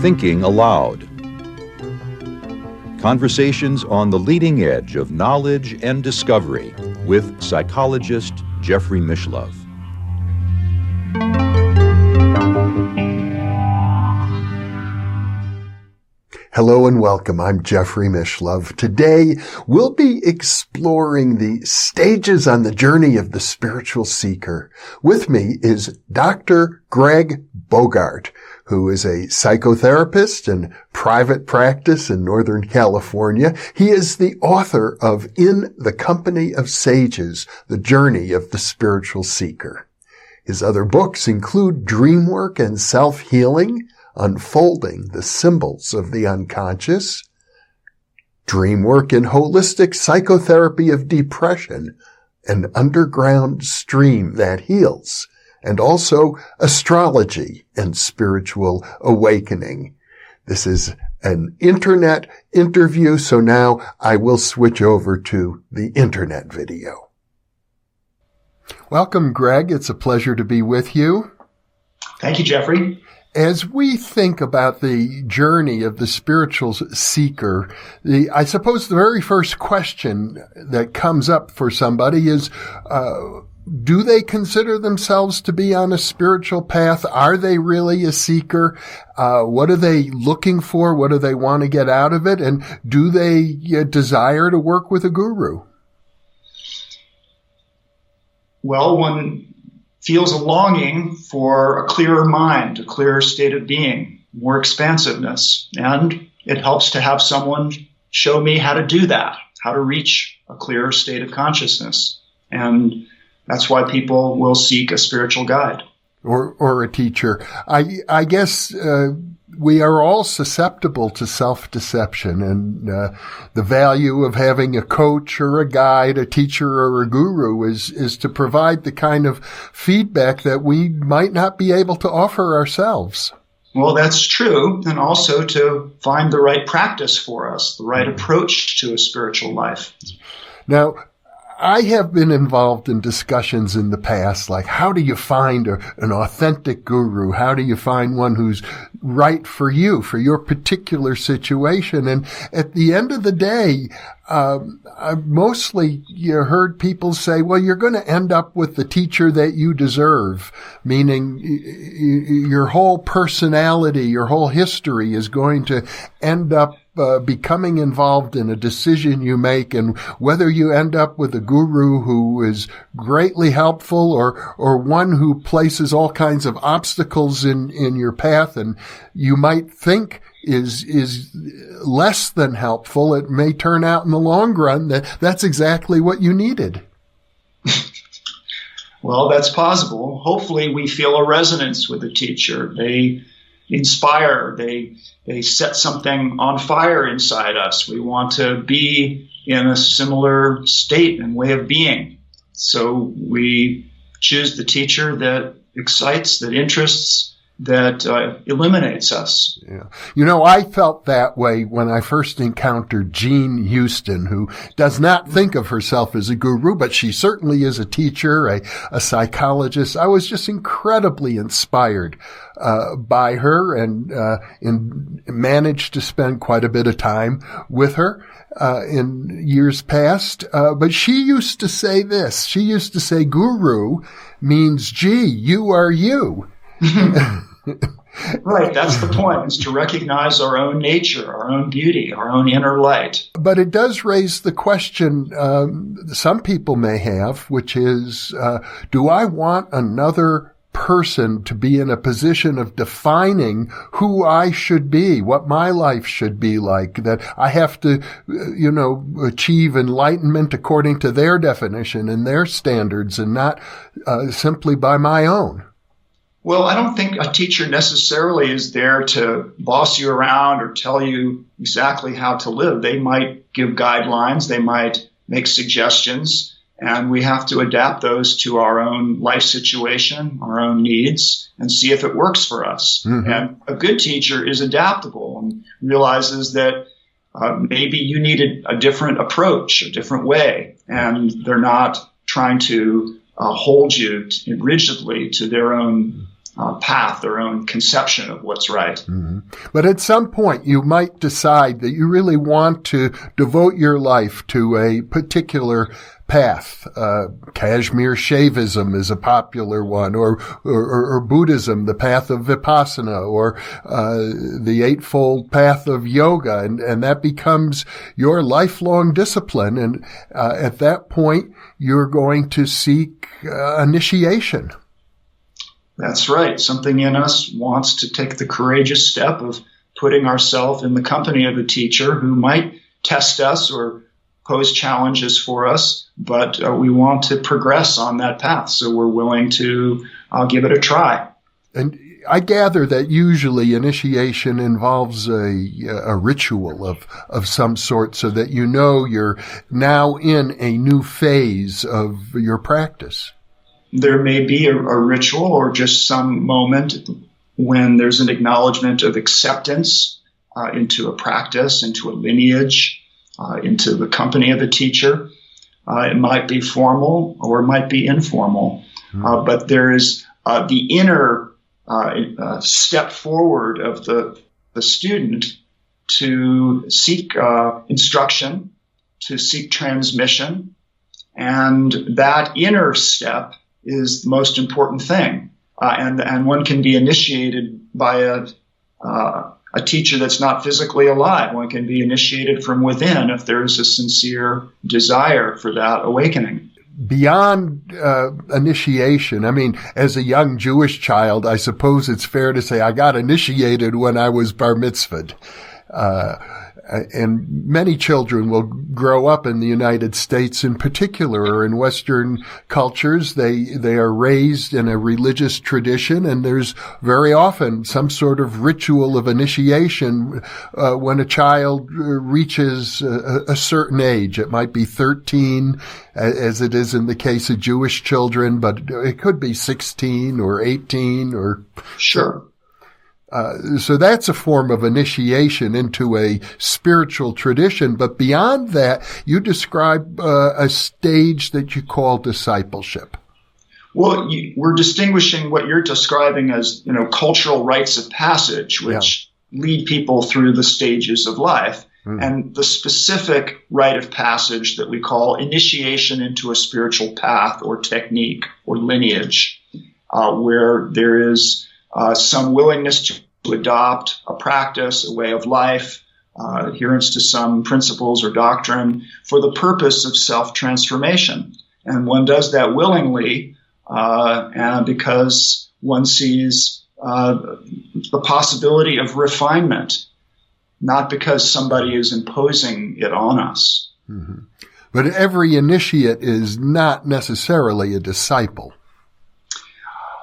Thinking Aloud. Conversations on the leading edge of knowledge and discovery with psychologist Jeffrey Mishlove. Hello and welcome. I'm Jeffrey Mishlove. Today, we'll be exploring the stages on the journey of the spiritual seeker. With me is Dr. Greg Bogart, who is a psychotherapist in private practice in Northern California. He is the author of In the Company of Sages, The Journey of the Spiritual Seeker. His other books include Dreamwork and Self Healing, Unfolding the Symbols of the Unconscious, Dreamwork and Holistic Psychotherapy of Depression, An Underground Stream That Heals, and also Astrology and Spiritual Awakening. This is an internet interview, so now I will switch over to the internet video. Welcome, Greg. It's a pleasure to be with you. Thank you, Jeffrey. As we think about the journey of the spiritual seeker, I suppose the very first question that comes up for somebody is, do they consider themselves to be on a spiritual path? Are they really a seeker? What are they looking for? What do they want to get out of it? And do they desire to work with a guru? Well, one feels a longing for a clearer mind, a clearer state of being, more expansiveness. And it helps to have someone show me how to do that, how to reach a clearer state of consciousness. And that's why people will seek a spiritual guide. Or a teacher. I guess we are all susceptible to self-deception, and the value of having a coach or a guide, a teacher or a guru is to provide the kind of feedback that we might not be able to offer ourselves. Well, that's true, and also to find the right practice for us, the right approach to a spiritual life. Now, I have been involved in discussions in the past, like how do you find an authentic guru? How do you find one who's right for you, for your particular situation? And at the end of the day, mostly you heard people say, well, you're going to end up with the teacher that you deserve, meaning your whole personality, your whole history is going to end up becoming involved in a decision you make, and whether you end up with a guru who is greatly helpful or one who places all kinds of obstacles in your path and you might think is less than helpful, it may turn out in the long run that that's exactly what you needed. Well, that's possible. Hopefully we feel a resonance with the teacher. They inspire, they set something on fire inside us. We want to be in a similar state and way of being. So we choose the teacher that excites, that interests, that eliminates us. Yeah. You know, I felt that way when I first encountered Jean Houston, who does not think of herself as a guru, but she certainly is a teacher, a psychologist. I was just incredibly inspired by her and managed to spend quite a bit of time with her in years past. But she used to say this. She used to say, guru means, gee, you are you. Right, that's the point, is to recognize our own nature, our own beauty, our own inner light. But it does raise the question some people may have, which is, do I want another person to be in a position of defining who I should be, what my life should be like, that I have to, achieve enlightenment according to their definition and their standards and not simply by my own? Well, I don't think a teacher necessarily is there to boss you around or tell you exactly how to live. They might give guidelines, they might make suggestions, and we have to adapt those to our own life situation, our own needs, and see if it works for us. Mm-hmm. And a good teacher is adaptable and realizes that maybe you needed a different approach, a different way, and they're not trying to hold you rigidly to their own path, their own conception of what's right. Mm-hmm. But at some point, you might decide that you really want to devote your life to a particular path. Kashmir Shaivism is a popular one, or Buddhism, the path of Vipassana, or the Eightfold Path of Yoga, and that becomes your lifelong discipline. And at that point, you're going to seek initiation. That's right. Something in us wants to take the courageous step of putting ourselves in the company of a teacher who might test us or pose challenges for us, but we want to progress on that path. So we're willing to give it a try. And I gather that usually initiation involves a ritual of some sort, so that you know you're now in a new phase of your practice. There may be a ritual or just some moment when there's an acknowledgement of acceptance into a practice, into a lineage, into the company of a teacher. It might be formal or it might be informal, but there is the inner step forward of the student to seek instruction, to seek transmission, and that inner step is the most important thing. And one can be initiated by a teacher that's not physically alive. One can be initiated from within if there is a sincere desire for that awakening. Beyond initiation, I mean, as a young Jewish child, I suppose it's fair to say I got initiated when I was bar mitzvahed. And many children will grow up in the United States in particular, or in Western cultures. They are raised in a religious tradition, and there's very often some sort of ritual of initiation when a child reaches a certain age. It might be 13, as it is in the case of Jewish children, but it could be 16 or 18 or... Sure. So that's a form of initiation into a spiritual tradition. But beyond that, you describe a stage that you call discipleship. Well, we're distinguishing what you're describing as, cultural rites of passage, which lead people through the stages of life. And the specific rite of passage that we call initiation into a spiritual path or technique or lineage, where there is some willingness to adopt a practice, a way of life, adherence to some principles or doctrine for the purpose of self-transformation. And one does that willingly and because one sees the possibility of refinement, not because somebody is imposing it on us. Mm-hmm. But every initiate is not necessarily a disciple.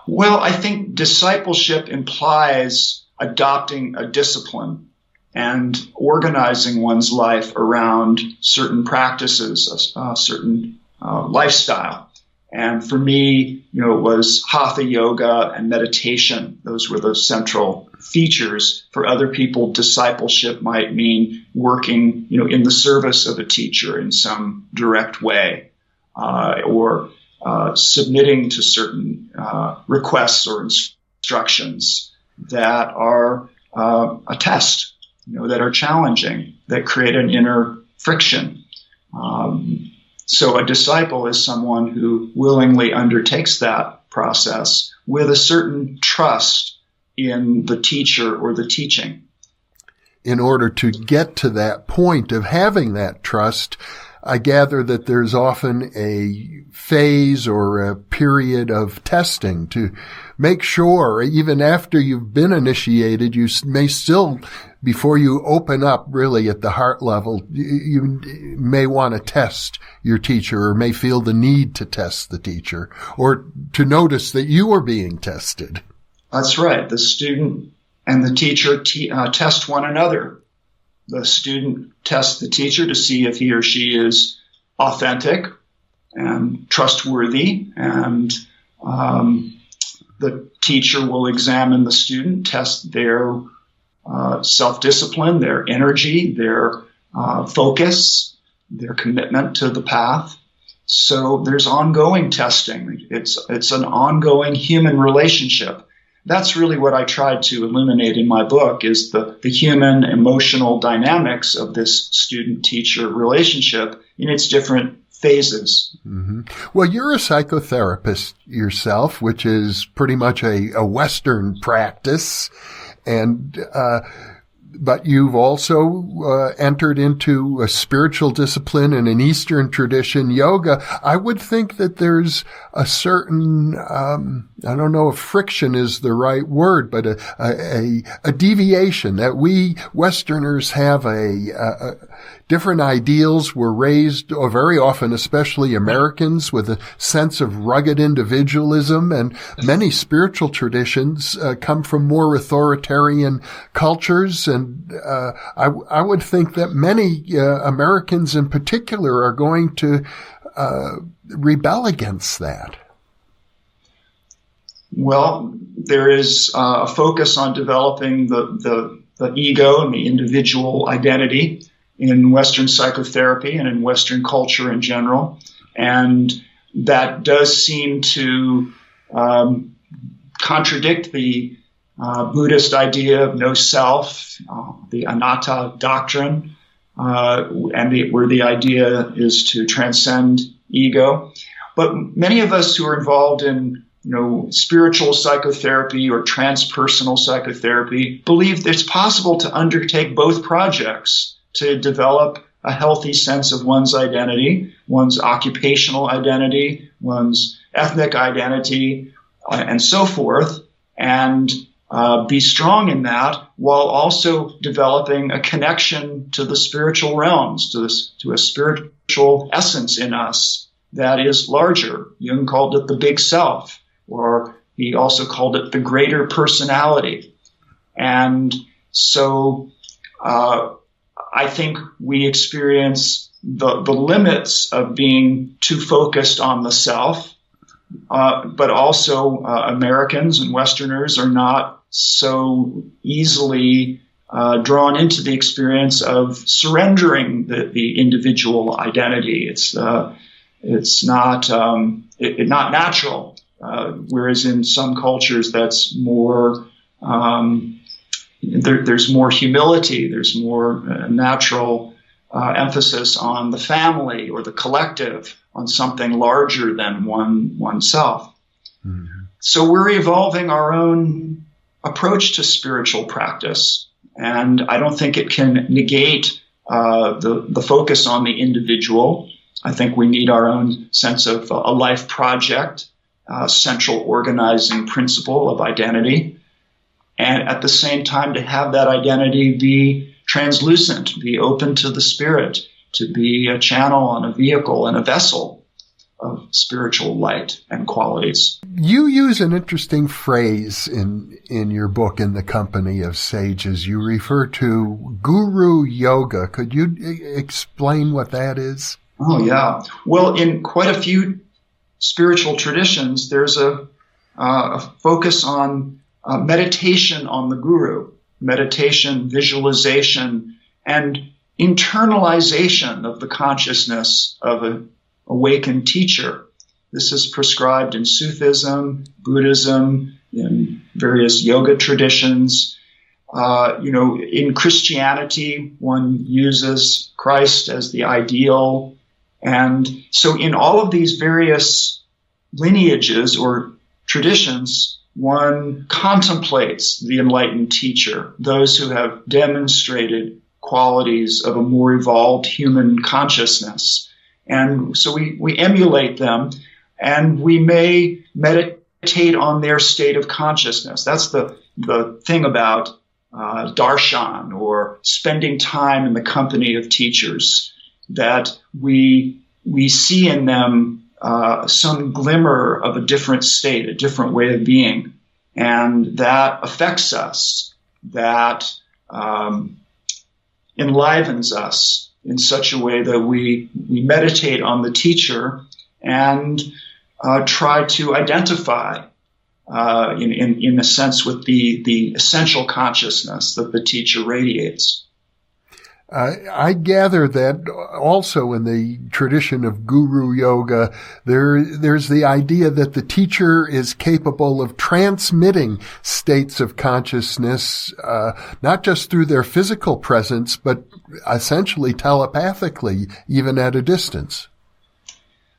Well, I think discipleship implies adopting a discipline and organizing one's life around certain practices, a certain lifestyle. And for me, it was hatha yoga and meditation. Those were the central features. For other people, discipleship might mean working, in the service of a teacher in some direct way, or submitting to certain requests or instructions that are a test, that are challenging, that create an inner friction. So a disciple is someone who willingly undertakes that process with a certain trust in the teacher or the teaching. In order to get to that point of having that trust, I gather that there's often a phase or a period of testing to make sure, even after you've been initiated, you may still, before you open up really at the heart level, you may want to test your teacher, or may feel the need to test the teacher, or to notice that you are being tested. That's right. The student and the teacher test one another. The student tests the teacher to see if he or she is authentic and trustworthy, and the teacher will examine the student, test their self-discipline, their energy, their focus, their commitment to the path. So there's ongoing testing. It's an ongoing human relationship. That's really what I tried to illuminate in my book, is the human emotional dynamics of this student-teacher relationship in its different phases. Mm-hmm. Well, you're a psychotherapist yourself, which is pretty much a Western practice. And but you've also entered into a spiritual discipline in an Eastern tradition, yoga. I would think that there's a certain, I don't know if friction is the right word, but a deviation that we Westerners have different ideals. We're raised, or very often, especially Americans, with a sense of rugged individualism, and many spiritual traditions come from more authoritarian cultures. And I would think that many Americans in particular are going to rebel against that. Well, there is a focus on developing the ego and the individual identity in Western psychotherapy and in Western culture in general. And that does seem to contradict the Buddhist idea of no self, the anatta doctrine, where the idea is to transcend ego. But many of us who are involved in spiritual psychotherapy or transpersonal psychotherapy believe that it's possible to undertake both projects, to develop a healthy sense of one's identity, one's occupational identity, one's ethnic identity, and so forth, and be strong in that, while also developing a connection to the spiritual realms, to a spiritual essence in us that is larger. Jung called it the big self, or he also called it the greater personality. And so I think we experience the limits of being too focused on the self, but also Americans and Westerners are not so easily drawn into the experience of surrendering the individual identity. It's not natural. Whereas in some cultures, that's more. There's more humility. There's more natural emphasis on the family or the collective, on something larger than oneself. Mm-hmm. So we're evolving our own approach to spiritual practice, and I don't think it can negate the focus on the individual. I think we need our own sense of a life project, central organizing principle of identity, and at the same time to have that identity be translucent, be open to the spirit, to be a channel and a vehicle and a vessel of spiritual light and qualities. You use an interesting phrase in your book, In the Company of Sages. You refer to guru yoga. Could you explain what that is? Oh, yeah. Well, in quite a few spiritual traditions, there's a focus on meditation on the guru, meditation, visualization, and internalization of the consciousness of an awakened teacher. This is prescribed in Sufism, Buddhism, in various yoga traditions. In Christianity, one uses Christ as the ideal. And so in all of these various lineages or traditions, one contemplates the enlightened teacher, those who have demonstrated qualities of a more evolved human consciousness. And so we emulate them, and we may meditate on their state of consciousness. That's the thing about darshan, or spending time in the company of teachers, that we see in them some glimmer of a different state, a different way of being. And that affects us, that enlivens us in such a way that we meditate on the teacher and try to identify, in a sense, with the essential consciousness that the teacher radiates. I gather that also in the tradition of guru yoga, there's the idea that the teacher is capable of transmitting states of consciousness, not just through their physical presence, but essentially telepathically, even at a distance.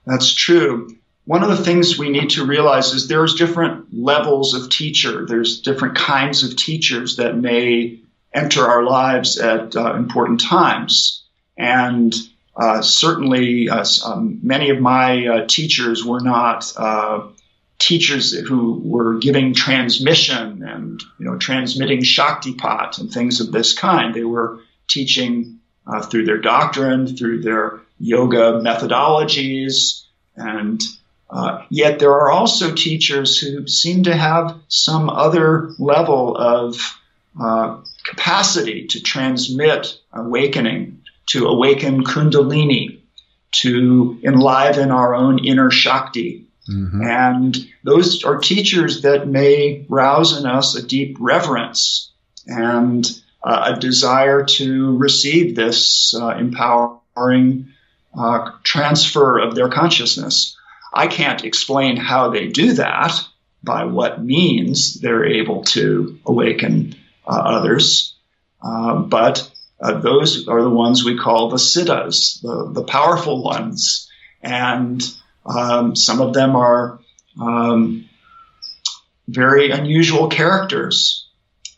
That's true. One of the things we need to realize is there's different levels of teacher. There's different kinds of teachers that may enter our lives at important times. And certainly many of my teachers were not teachers who were giving transmission and transmitting Shaktipat and things of this kind. They were teaching through their doctrine, through their yoga methodologies, and yet there are also teachers who seem to have some other level of capacity to transmit awakening, to awaken Kundalini, to enliven our own inner Shakti. Mm-hmm. And those are teachers that may rouse in us a deep reverence and a desire to receive this empowering transfer of their consciousness. I can't explain how they do that, by what means they're able to awaken others, but those are the ones we call the siddhas, the powerful ones, and some of them are very unusual characters.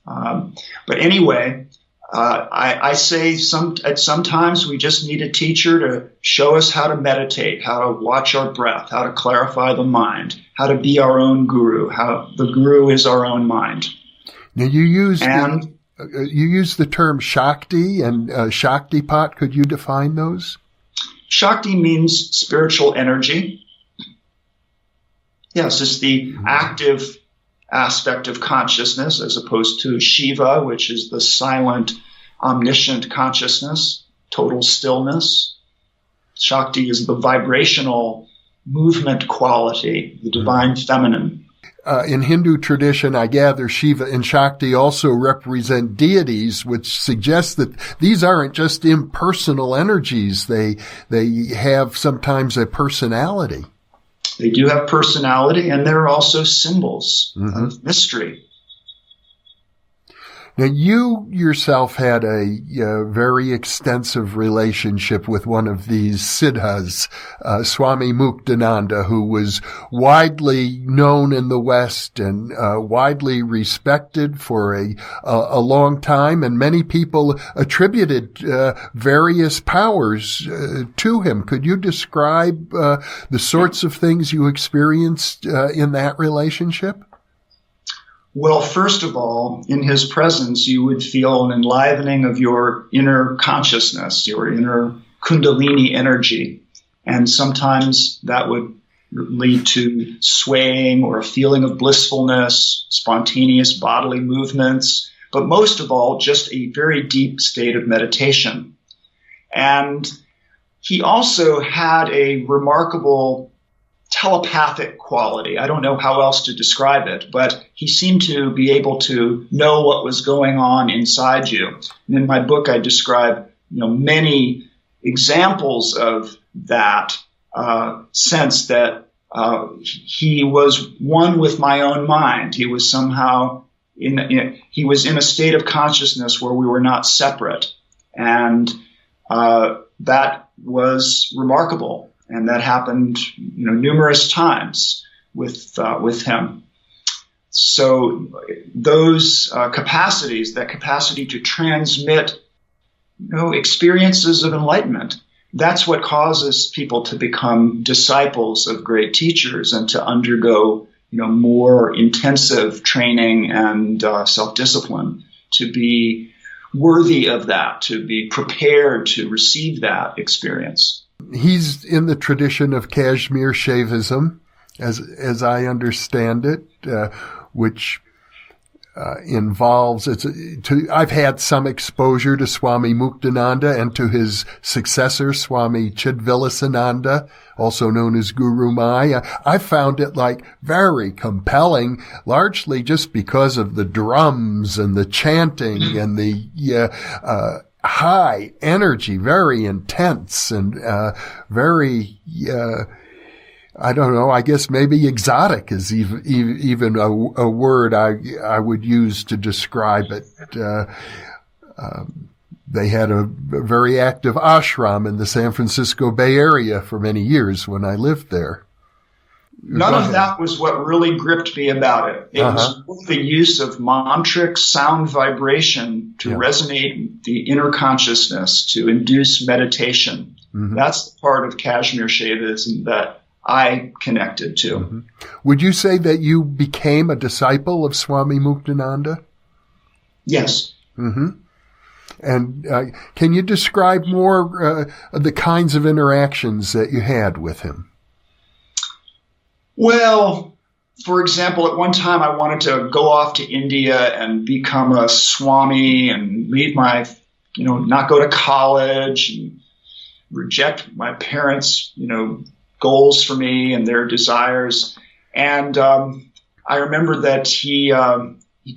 But anyway, I say sometimes we just need a teacher to show us how to meditate, how to watch our breath, how to clarify the mind, how to be our own guru, how the guru is our own mind. Now you use the term Shakti and Shaktipat. Could you define those? Shakti means spiritual energy. Yes, it's the active aspect of consciousness as opposed to Shiva, which is the silent, omniscient consciousness, total stillness. Shakti is the vibrational movement quality, the divine feminine. In Hindu tradition, I gather Shiva and Shakti also represent deities, which suggests that these aren't just impersonal energies. They have sometimes a personality. They do have personality, and they're also symbols of mystery. Now, you yourself had a very extensive relationship with one of these siddhas, Swami Muktananda, who was widely known in the West and widely respected for a long time, and many people attributed various powers to him. Could you describe the sorts of things you experienced in that relationship? Well, first of all, in his presence, you would feel an enlivening of your inner consciousness, your inner Kundalini energy. And sometimes that would lead to swaying or a feeling of blissfulness, spontaneous bodily movements, but most of all, just a very deep state of meditation. And he also had a remarkable telepathic quality. I don't know how else to describe it, but he seemed to be able to know what was going on inside you. And in my book, I describe, many examples of that sense that he was one with my own mind. He was somehow he was in a state of consciousness where we were not separate, and that was remarkable. And that happened, numerous times with him. So those capacities, that capacity to transmit, experiences of enlightenment, that's what causes people to become disciples of great teachers and to undergo, more intensive training and self-discipline, to be worthy of that, to be prepared to receive that experience. He's in the tradition of Kashmir Shaivism, as I understand it, which involves I've had some exposure to Swami Muktananda and to his successor, Swami Chidvilasananda, also known as Guru Mai. I found it very compelling, largely just because of the drums and the chanting and the high energy, very intense, and very, I don't know, I guess maybe exotic is even a word I would use to describe it. They had a very active ashram in the San Francisco Bay Area for many years when I lived there. None of that was what really gripped me about it. It was the use of mantric sound vibration to resonate the inner consciousness, to induce meditation. Mm-hmm. That's the part of Kashmir Shaivism that I connected to. Mm-hmm. Would you say that you became a disciple of Swami Muktananda? Yes. Mm-hmm. And can you describe more the kinds of interactions that you had with him? Well, for example, at one time I wanted to go off to India and become a Swami and leave my, not go to college and reject my parents', goals for me and their desires. And I remember that he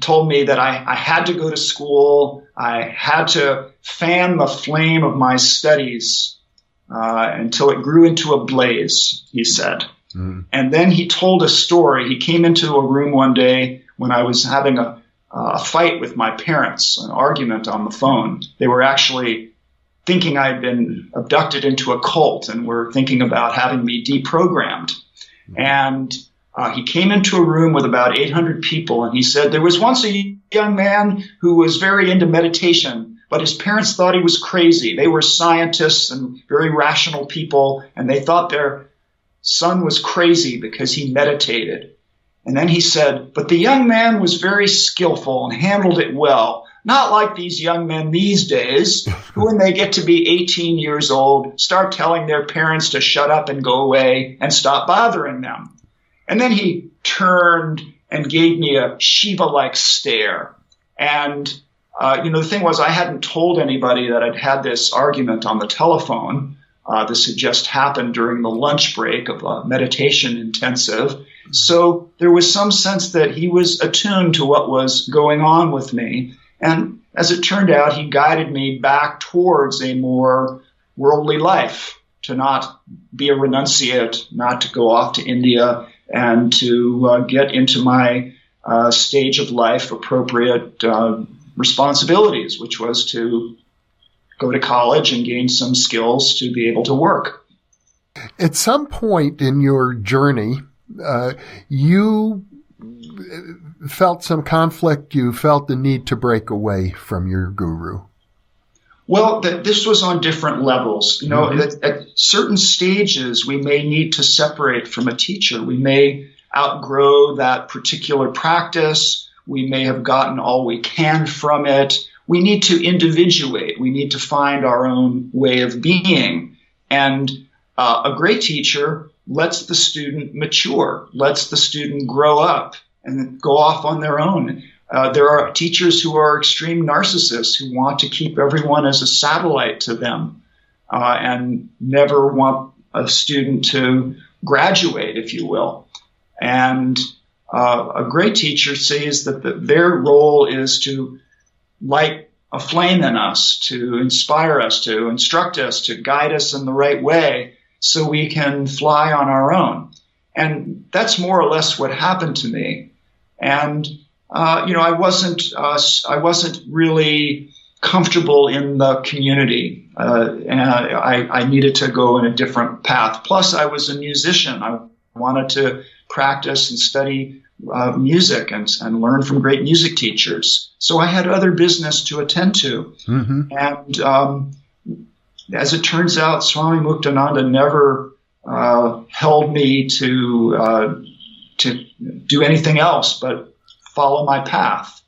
told me that I had to go to school. I had to fan the flame of my studies until it grew into a blaze, he said. Mm. And then he told a story. He came into a room one day when I was having a fight with my parents, an argument on the phone. They were actually thinking I'd been abducted into a cult and were thinking about having me deprogrammed. And he came into a room with about 800 people, and he said, there was once a young man who was very into meditation, but his parents thought he was crazy. They were scientists and very rational people, and they thought their son was crazy because he meditated. And then he said, but the young man was very skillful and handled it well, not like these young men these days, who when they get to be 18 years old, start telling their parents to shut up and go away and stop bothering them. And then he turned and gave me a Shiva-like stare. And, the thing was, I hadn't told anybody that I'd had this argument on the telephone. This had just happened during the lunch break of a meditation intensive. So there was some sense that he was attuned to what was going on with me. And as it turned out, he guided me back towards a more worldly life, to not be a renunciate, not to go off to India, and to get into my stage of life appropriate responsibilities, which was to go to college and gain some skills to be able to work. At some point in your journey, you felt some conflict. You felt the need to break away from your guru. Well, this was on different levels. At certain stages, we may need to separate from a teacher. We may outgrow that particular practice. We may have gotten all we can from it. We need to individuate. We need to find our own way of being. And a great teacher lets the student mature, lets the student grow up and go off on their own. There are teachers who are extreme narcissists who want to keep everyone as a satellite to them and never want a student to graduate, if you will. And a great teacher sees that their role is to light a flame in us, to inspire us, to instruct us, to guide us in the right way so we can fly on our own. And that's more or less what happened to me. And I wasn't really comfortable in the community, and I needed to go in a different path. Plus, I was a musician. I wanted to practice and study music and learn from great music teachers. So I had other business to attend to. Mm-hmm. And as it turns out, Swami Muktananda never held me to do anything else but follow my path.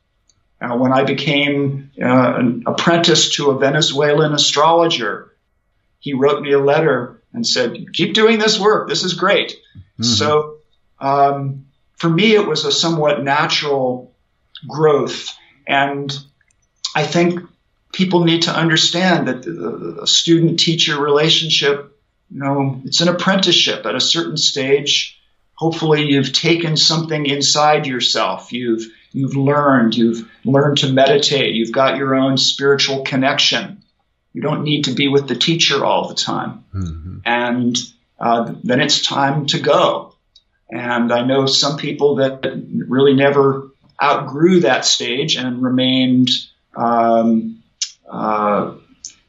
When I became an apprentice to a Venezuelan astrologer, he wrote me a letter and said, keep doing this work. This is great. Mm-hmm. So for me, it was a somewhat natural growth. And I think people need to understand that the student-teacher relationship, it's an apprenticeship. At a certain stage, hopefully you've taken something inside yourself. You've learned to meditate. You've got your own spiritual connection. You don't need to be with the teacher all the time. And then it's time to go. And I know some people that really never outgrew that stage and remained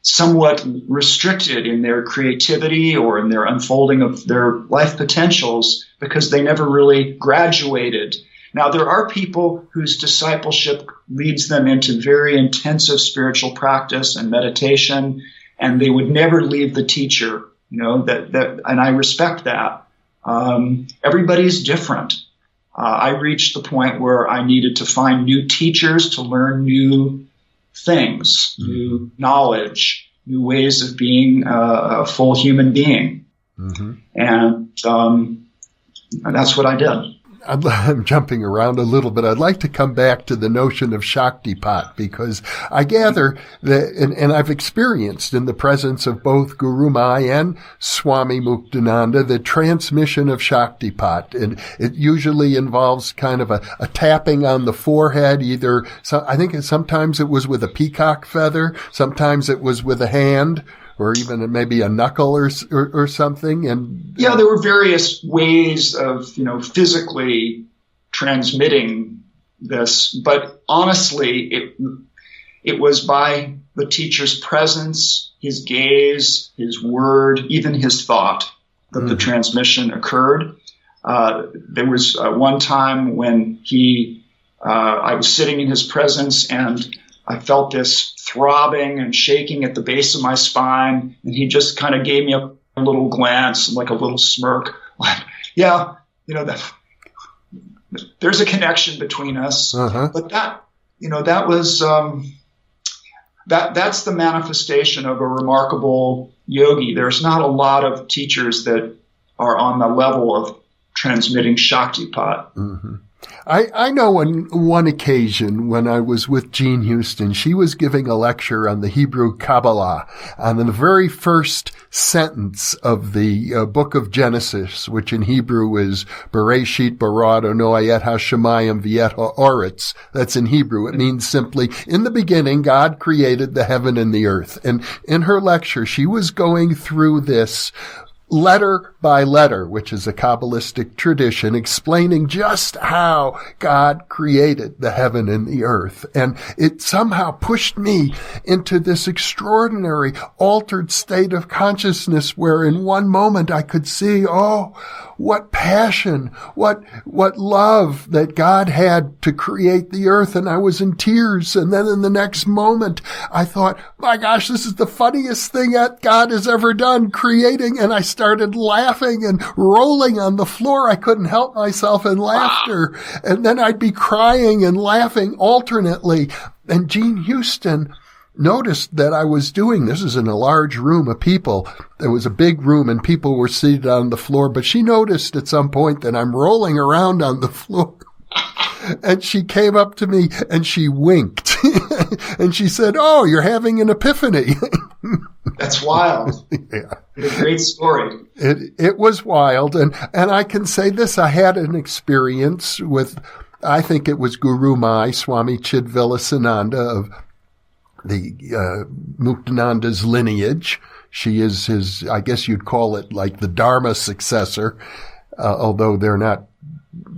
somewhat restricted in their creativity or in their unfolding of their life potentials because they never really graduated. Now, there are people whose discipleship leads them into very intensive spiritual practice and meditation, and they would never leave the teacher, and I respect that. Everybody's different. I reached the point where I needed to find new teachers to learn new things, new knowledge, new ways of being a full human being. And that's what I did. I'm jumping around a little bit. I'd like to come back to the notion of Shaktipat, because I gather that, and I've experienced in the presence of both Guru Mai and Swami Muktananda, the transmission of Shaktipat. And it usually involves kind of a tapping on the forehead, I think sometimes it was with a peacock feather, sometimes it was with a hand, or even maybe a knuckle or something. And yeah, there were various ways of, physically transmitting this, but honestly, it was by the teacher's presence, his gaze, his word, even his thought that the transmission occurred. There was one time when I was sitting in his presence and I felt this throbbing and shaking at the base of my spine, and he just kind of gave me a little glance, like a little smirk. Like, yeah, there's a connection between us. But that was that's the manifestation of a remarkable yogi. There's not a lot of teachers that are on the level of transmitting Shaktipat. I know on one occasion when I was with Jean Houston, she was giving a lecture on the Hebrew Kabbalah, and in the very first sentence of the book of Genesis, which in Hebrew is Bereshit bara Adonai et hashamayim v'et ha'aretz. That's in Hebrew. It means simply, in the beginning, God created the heaven and the earth. And in her lecture, she was going through this letter by letter, which is a Kabbalistic tradition, explaining just how God created the heaven and the earth. And it somehow pushed me into this extraordinary altered state of consciousness where in one moment I could see, what passion, what love that God had to create the earth, and I was in tears. And then in the next moment, I thought, my gosh, this is the funniest thing that God has ever done, creating, and I started laughing and rolling on the floor. I couldn't help myself in laughter. And then I'd be crying and laughing alternately. And Jean Houston noticed that I was doing this. Is in a large room of people. There was a big room and people were seated on the floor, but she noticed at some point that I'm rolling around on the floor. And she came up to me and she winked and she said, "Oh, you're having an epiphany." That's wild. Yeah. It's a great story. It was wild. And I can say this, I had an experience with, I think it was Guru Mai, Swami Chidvilasananda of the Muktananda's lineage. She is his, I guess you'd call it like the Dharma successor, although they're not,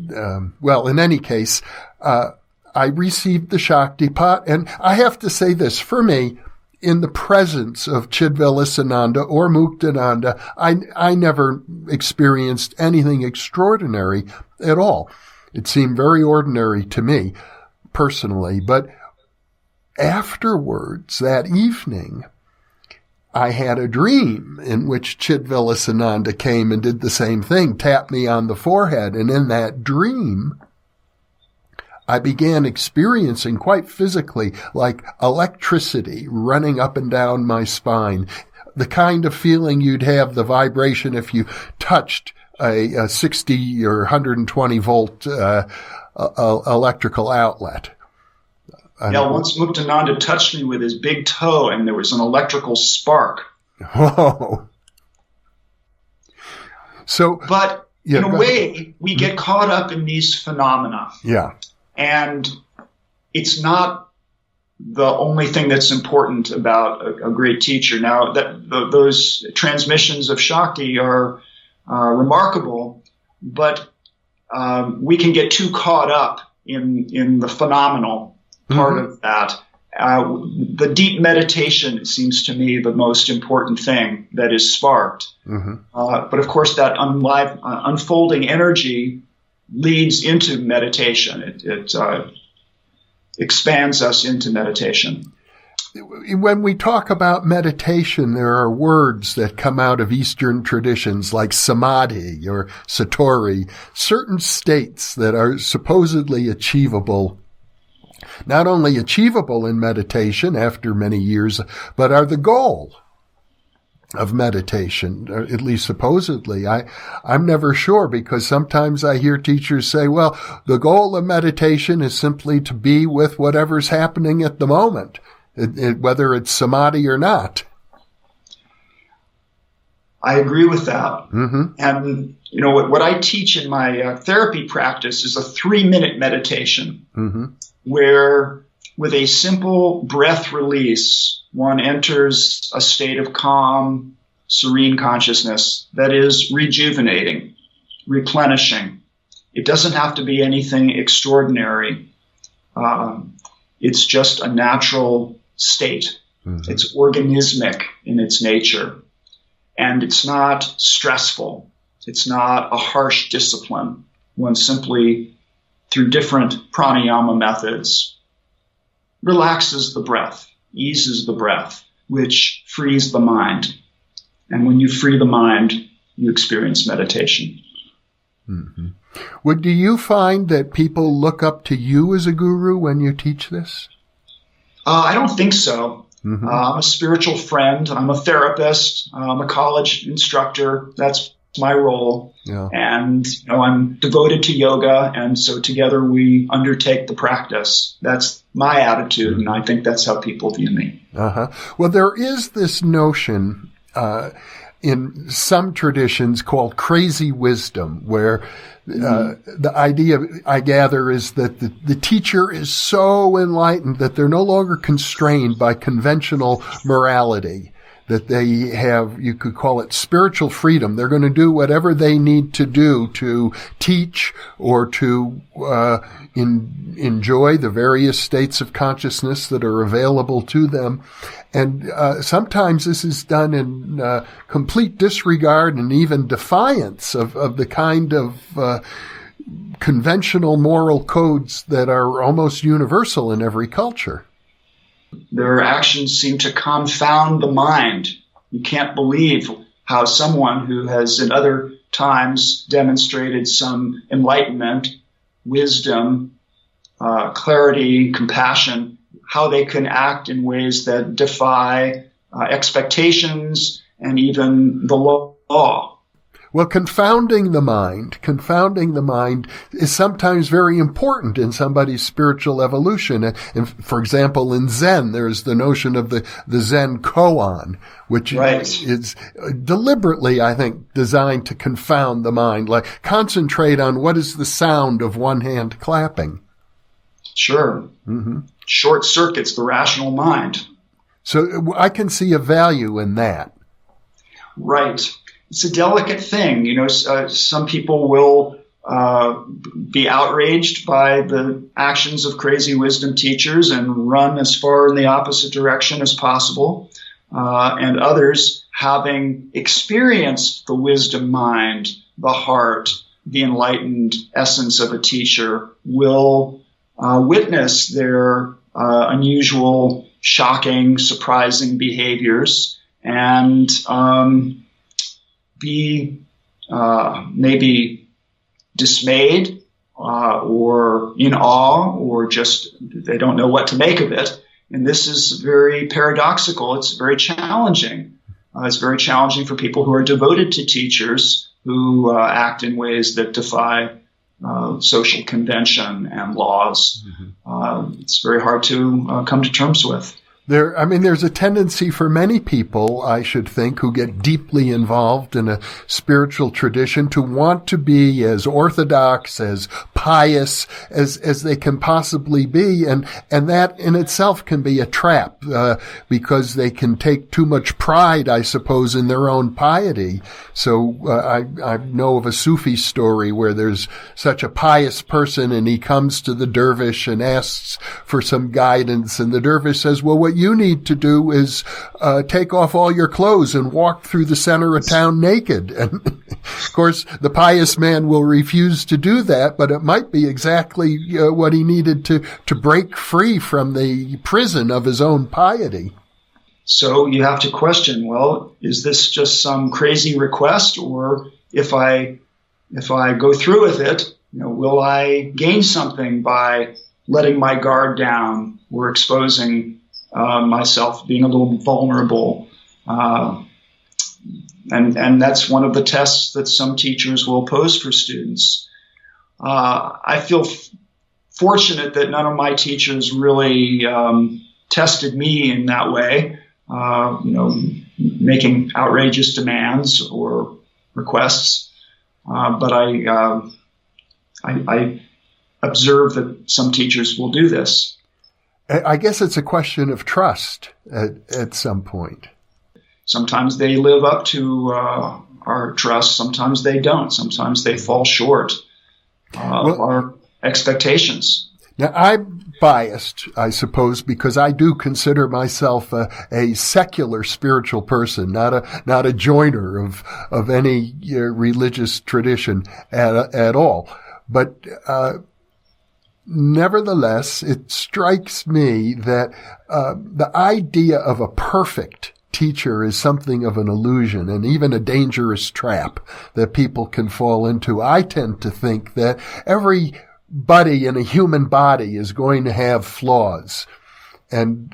in any case, I received the Shaktipat, and I have to say this, for me, in the presence of Chidvilasananda or Muktananda, I never experienced anything extraordinary at all. It seemed very ordinary to me, personally, but afterwards, that evening, I had a dream in which Chidvilasananda came and did the same thing, tapped me on the forehead. And in that dream, I began experiencing quite physically like electricity running up and down my spine, the kind of feeling you'd have, the vibration if you touched a 60 or 120 volt electrical outlet. Yeah, once Muktananda touched me with his big toe and there was an electrical spark. Whoa. So, but in a way, we get caught up in these phenomena. Yeah. And it's not the only thing that's important about a great teacher. Now, those transmissions of Shakti are remarkable, but we can get too caught up in the phenomenal part of that. The deep meditation, it seems to me, the most important thing that is sparked. But of course, that unfolding energy leads into meditation. It expands us into meditation. When we talk about meditation, there are words that come out of Eastern traditions like samadhi or satori, certain states that are supposedly achievable, not only achievable in meditation after many years, but are the goal of meditation, at least supposedly. I'm never sure, because sometimes I hear teachers say, well, the goal of meditation is simply to be with whatever's happening at the moment, whether it's samadhi or not. I agree with that. And, what I teach in my therapy practice is a 3-minute meditation where, with a simple breath release, one enters a state of calm, serene consciousness that is rejuvenating, replenishing. It doesn't have to be anything extraordinary. It's just a natural state. It's organismic in its nature. And it's not stressful. It's not a harsh discipline. One simply, through different pranayama methods, relaxes the breath, eases the breath, which frees the mind. And when you free the mind, you experience meditation. Well, do you find that people look up to you as a guru when you teach this? I don't think so. I'm a spiritual friend. I'm a therapist. I'm a college instructor. That's my role. And I'm devoted to yoga, and so together we undertake the practice. That's my attitude, and I think that's how people view me. Well, there is this notion in some traditions called crazy wisdom, where the idea, I gather, is that the teacher is so enlightened that they're no longer constrained by conventional morality, that they have, you could call it spiritual freedom. They're going to do whatever they need to do to teach or to enjoy the various states of consciousness that are available to them. And sometimes this is done in complete disregard and even defiance of the kind of conventional moral codes that are almost universal in every culture. Their actions seem to confound the mind. You can't believe how someone who has in other times demonstrated some enlightenment, wisdom, clarity, compassion, how they can act in ways that defy expectations and even the law. Well, confounding the mind is sometimes very important in somebody's spiritual evolution. And for example, in Zen, there's the notion of the Zen koan, which is deliberately, I think, designed to confound the mind, like concentrate on what is the sound of one hand clapping. Sure. Short circuits the rational mind. So I can see a value in that. Right. It's a delicate thing. Some people will be outraged by the actions of crazy wisdom teachers and run as far in the opposite direction as possible. And others, having experienced the wisdom mind, the heart, the enlightened essence of a teacher, will witness their unusual, shocking, surprising behaviors and be maybe dismayed or in awe, or just they don't know what to make of it. And this is very paradoxical. It's very challenging. It's very challenging for people who are devoted to teachers who act in ways that defy social convention and laws. It's very hard to come to terms with. There's a tendency for many people, I should think, who get deeply involved in a spiritual tradition to want to be as orthodox, as pious as they can possibly be. And that in itself can be a trap, because they can take too much pride, I suppose, in their own piety. So, I know of a Sufi story where there's such a pious person and he comes to the dervish and asks for some guidance. And the dervish says, well, what you need to do is take off all your clothes and walk through the center of town naked. And of course, the pious man will refuse to do that, but it might be exactly what he needed to break free from the prison of his own piety. So you have to question, well, is this just some crazy request, or if I go through with it, will I gain something by letting my guard down or exposing myself, being a little vulnerable? And that's one of the tests that some teachers will pose for students. I feel fortunate that none of my teachers really tested me in that way, making outrageous demands or requests. But I observe that some teachers will do this. I guess it's a question of trust at some point. Sometimes they live up to our trust. Sometimes they don't. Sometimes they fall short of our expectations. Now, I'm biased, I suppose, because I do consider myself a secular spiritual person, not a joiner of any religious tradition at all. But nevertheless, it strikes me that the idea of a perfect teacher is something of an illusion and even a dangerous trap that people can fall into. I tend to think that everybody in a human body is going to have flaws, and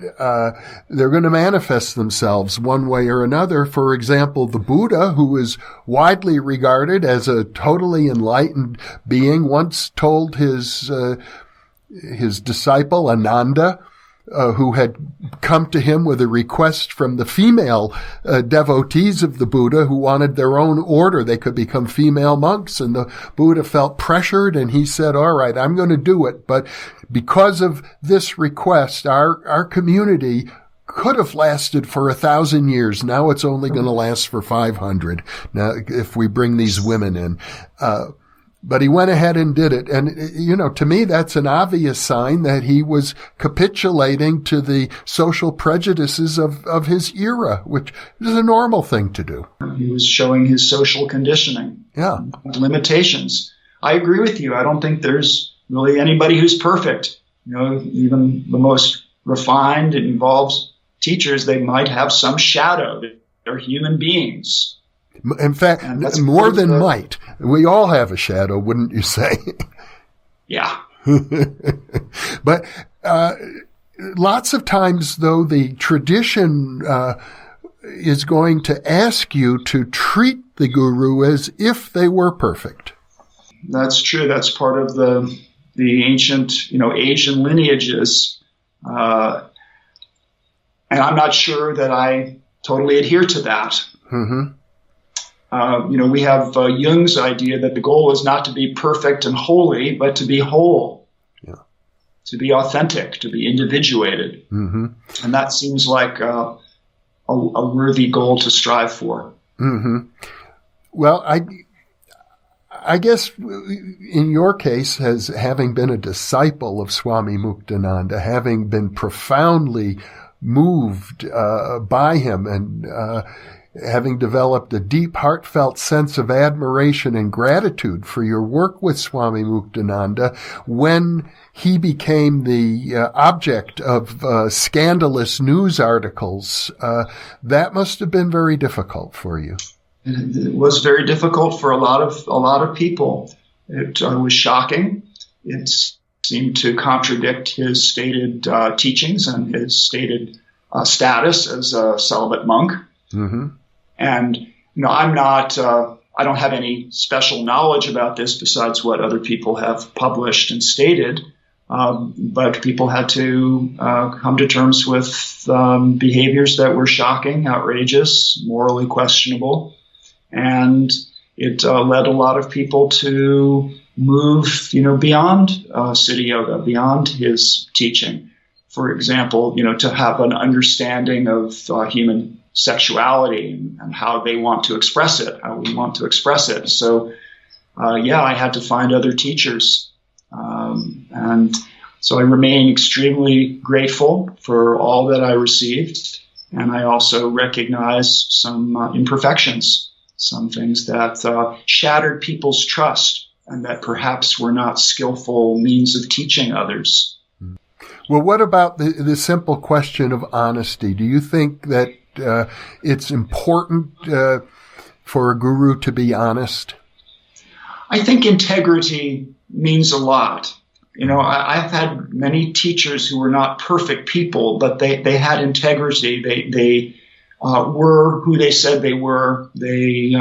they're going to manifest themselves one way or another. For example, the Buddha, who is widely regarded as a totally enlightened being, once told his disciple Ananda, who had come to him with a request from the female devotees of the Buddha who wanted their own order. They could become female monks, and the Buddha felt pressured, and he said, all right, I'm going to do it. But because of this request, our community could have lasted for 1,000 years. Now it's only going to last for 500. Now, if we bring these women in, but he went ahead and did it. And, to me, that's an obvious sign that he was capitulating to the social prejudices of his era, which is a normal thing to do. He was showing his social conditioning. Yeah. Limitations. I agree with you. I don't think there's really anybody who's perfect. Even the most refined, it involves teachers, they might have some shadow. They're human beings. In fact, more than might. We all have a shadow, wouldn't you say? Yeah. But lots of times, though, the tradition is going to ask you to treat the guru as if they were perfect. That's true. That's part of the ancient, Asian lineages. And I'm not sure that I totally adhere to that. Mm-hmm. We have Jung's idea that the goal is not to be perfect and holy, but to be whole, to be authentic, to be individuated. Mm-hmm. And that seems like a worthy goal to strive for. Mm-hmm. Well, I guess in your case, as having been a disciple of Swami Muktananda, having been profoundly moved by him and having developed a deep, heartfelt sense of admiration and gratitude for your work with Swami Muktananda, when he became the object of scandalous news articles, that must have been very difficult for you. It was very difficult for a lot of people. It was shocking. It seemed to contradict his stated teachings and his stated status as a celibate monk. Mm-hmm. And, I'm not, I don't have any special knowledge about this besides what other people have published and stated. But people had to come to terms with behaviors that were shocking, outrageous, morally questionable. And it led a lot of people to move, beyond Siddha Yoga, beyond his teaching. For example, to have an understanding of human sexuality and how they want to express it, how we want to express it. So, I had to find other teachers. And so I remain extremely grateful for all that I received. And I also recognize some imperfections, some things that shattered people's trust and that perhaps were not skillful means of teaching others. Well, what about the simple question of honesty? Do you think that it's important for a guru to be honest? I think integrity means a lot. I've had many teachers who were not perfect people, but they had integrity. They were who they said they were. They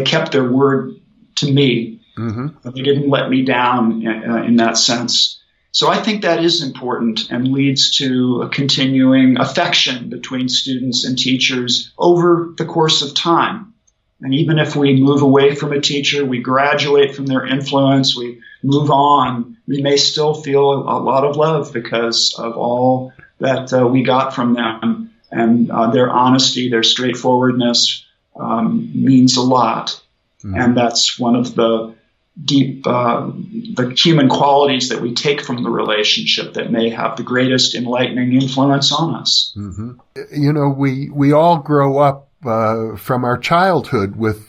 kept their word to me. Mm-hmm. They didn't let me down in that sense. So I think that is important and leads to a continuing affection between students and teachers over the course of time. And even if we move away from a teacher, we graduate from their influence, we move on, we may still feel a lot of love because of all that we got from them. And their honesty, their straightforwardness means a lot. Mm-hmm. And that's one of the deep, the human qualities that we take from the relationship that may have the greatest enlightening influence on us. Mm-hmm. We all grow up from our childhood with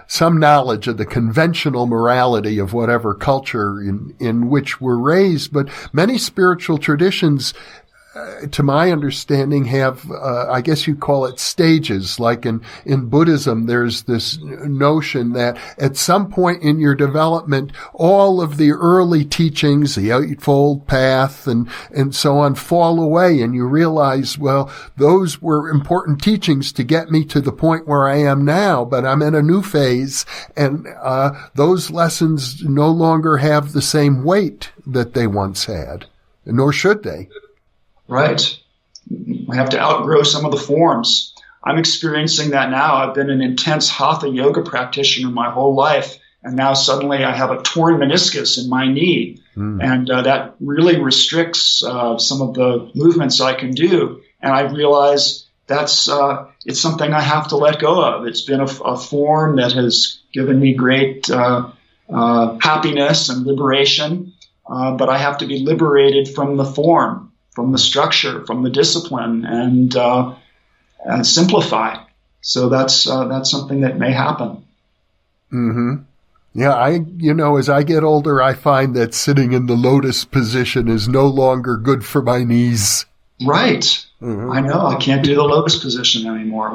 some knowledge of the conventional morality of whatever culture in which we're raised, but many spiritual traditions, to my understanding, have, I guess you'd call it stages. Like in Buddhism, there's this notion that at some point in your development, all of the early teachings, the Eightfold Path and so on, fall away. And you realize, well, those were important teachings to get me to the point where I am now, but I'm in a new phase. And those lessons no longer have the same weight that they once had, nor should they. Right. I have to outgrow some of the forms. I'm experiencing that now. I've been an intense hatha yoga practitioner my whole life, and now suddenly I have a torn meniscus in my knee, and that really restricts some of the movements I can do. And I realize that's it's something I have to let go of. It's been a form that has given me great happiness and liberation, but I have to be liberated from the form, from the structure, from the discipline, and simplify. So that's something that may happen. Mm-hmm. Yeah, as I get older, I find that sitting in the lotus position is no longer good for my knees. Right. Mm-hmm. I know. I can't do the lotus position anymore.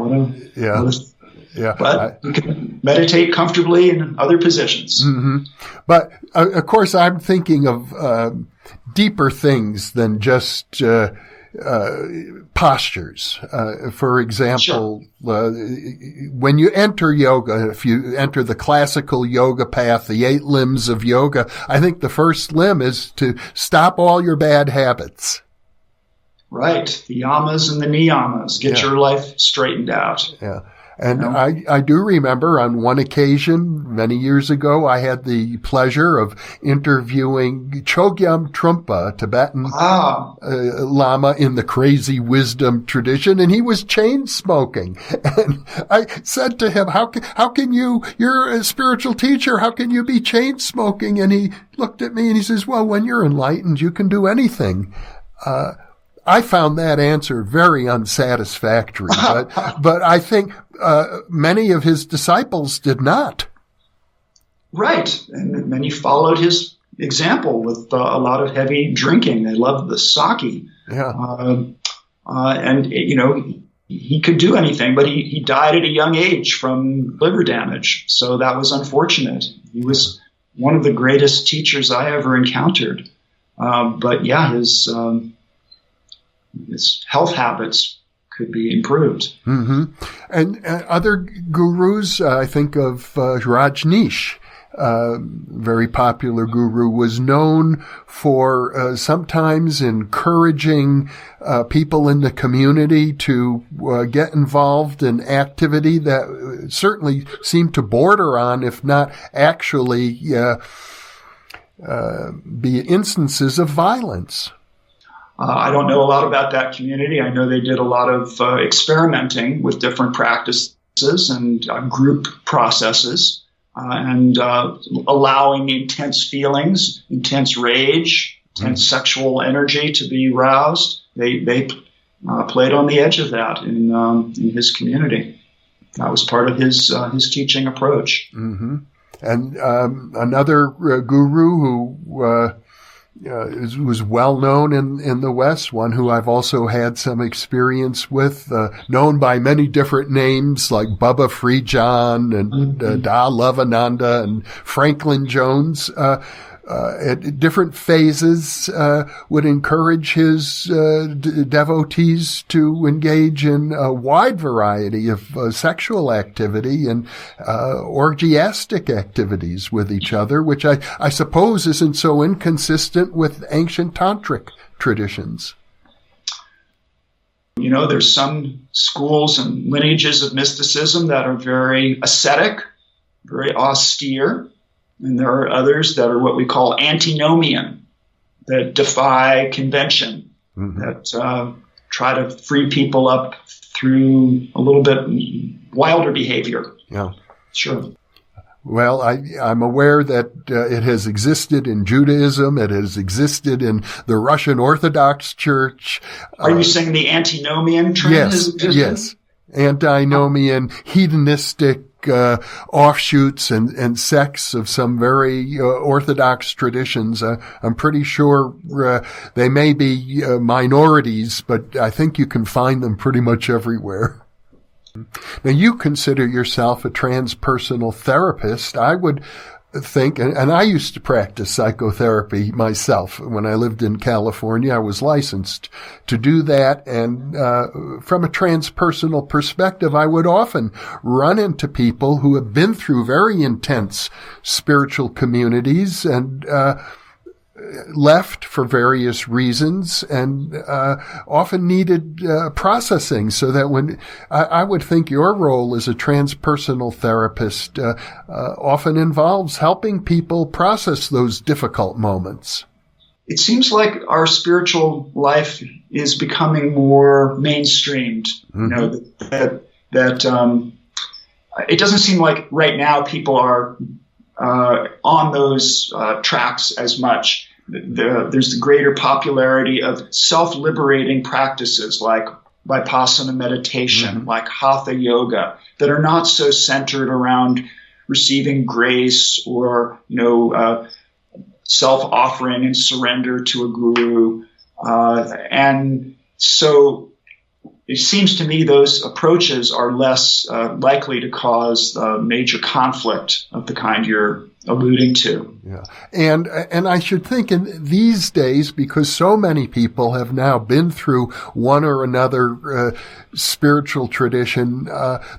But you can meditate comfortably in other positions. Mm-hmm. But of course, I'm thinking of deeper things than just postures. For example, sure. When you enter yoga, if you enter the classical yoga path, the 8 limbs of yoga, I think the first limb is to stop all your bad habits. Right. The yamas and the niyamas. Get your life straightened out. Yeah. And I do remember on one occasion, many years ago, I had the pleasure of interviewing Chogyam Trungpa, a Tibetan Lama in the crazy wisdom tradition, and he was chain smoking. And I said to him, how can you're a spiritual teacher, how can you be chain smoking? And he looked at me and he says, well, when you're enlightened, you can do anything. I found that answer very unsatisfactory, but I think many of his disciples did not. Right. And many followed his example with a lot of heavy drinking. They loved the sake. Yeah. And, he could do anything, but he died at a young age from liver damage. So that was unfortunate. He was one of the greatest teachers I ever encountered. But yeah, his health habits could be improved. Mm-hmm. And other gurus, I think of Rajneesh, very popular guru, was known for sometimes encouraging people in the community to get involved in activity that certainly seemed to border on, if not actually be instances of violence. I don't know a lot about that community. I know they did a lot of experimenting with different practices and group processes and allowing intense feelings, intense rage, intense sexual energy to be roused. They played on the edge of that in his community. That was part of his teaching approach. Mm-hmm. And another guru who was well known in the West, one who I've also had some experience with, known by many different names like Baba Frijan and Da Lovananda and Franklin Jones, at different phases would encourage his devotees to engage in a wide variety of sexual activity and orgiastic activities with each other, which I suppose isn't so inconsistent with ancient tantric traditions. You know, there's some schools and lineages of mysticism that are very ascetic, very austere. And there are others that are what we call antinomian, that defy convention, that try to free people up through a little bit wilder behavior. Yeah. Sure. Well, I'm aware that it has existed in Judaism. It has existed in the Russian Orthodox Church. Are you saying the antinomian trend? Yes. Antinomian, hedonistic offshoots and sects of some very orthodox traditions. I'm pretty sure they may be minorities, but I think you can find them pretty much everywhere. Now, you consider yourself a transpersonal therapist. I would think, and I used to practice psychotherapy myself. When I lived in California, I was licensed to do that. And from a transpersonal perspective, I would often run into people who have been through very intense spiritual communities and left for various reasons and often needed processing, so that when I would think your role as a transpersonal therapist often involves helping people process those difficult moments. It seems like our spiritual life is becoming more mainstreamed. You know, that it doesn't seem like right now people are on those tracks as much. There's the greater popularity of self-liberating practices like Vipassana meditation, like Hatha yoga, that are not so centered around receiving grace or, self-offering and surrender to a guru. And so it seems to me those approaches are less likely to cause major conflict of the kind you're alluding to. Yeah. And I should think in these days, because so many people have now been through one or another spiritual tradition,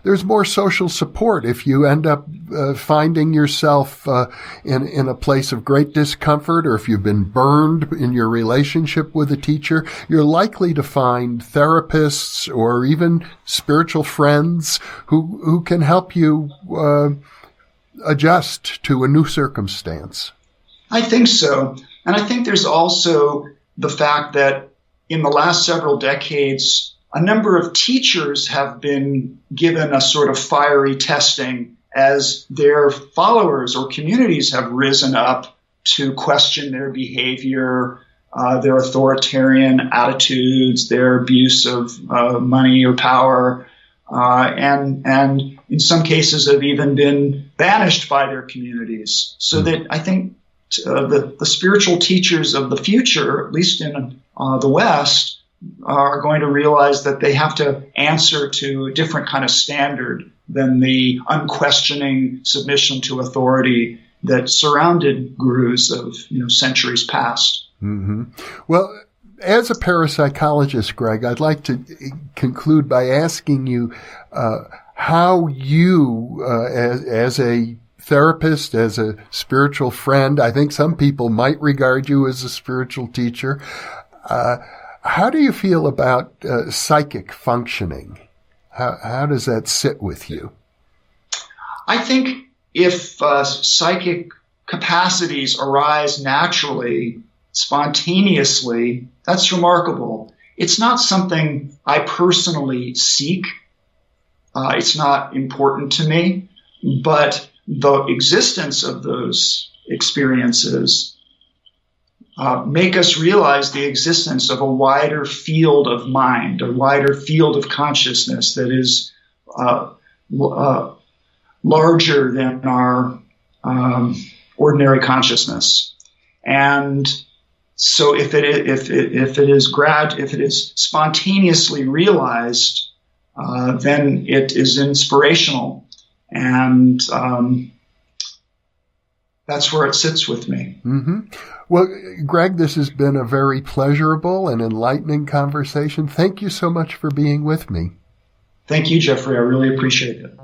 there's more social support. If you end up finding yourself in a place of great discomfort, or if you've been burned in your relationship with a teacher, you're likely to find therapists or even spiritual friends who can help you adjust to a new circumstance. I think so. And I think there's also the fact that in the last several decades, a number of teachers have been given a sort of fiery testing as their followers or communities have risen up to question their behavior, their authoritarian attitudes, their abuse of money or power, and in some cases have even been banished by their communities. So that I think the spiritual teachers of the future, at least in the West, are going to realize that they have to answer to a different kind of standard than the unquestioning submission to authority that surrounded gurus of centuries past. Mm-hmm. Well, as a parapsychologist, Greg, I'd like to conclude by asking you how you, as a therapist, as a spiritual friend. I think some people might regard you as a spiritual teacher. How do you feel about psychic functioning? How does that sit with you? I think if psychic capacities arise naturally, spontaneously, that's remarkable. It's not something I personally seek. It's not important to me, but the existence of those experiences make us realize the existence of a wider field of mind, a wider field of consciousness that is larger than our ordinary consciousness. And so if it is spontaneously realized, then it is inspirational, and that's where it sits with me. Mm-hmm. Well, Greg, this has been a very pleasurable and enlightening conversation. Thank you so much for being with me. Thank you, Jeffrey. I really appreciate it.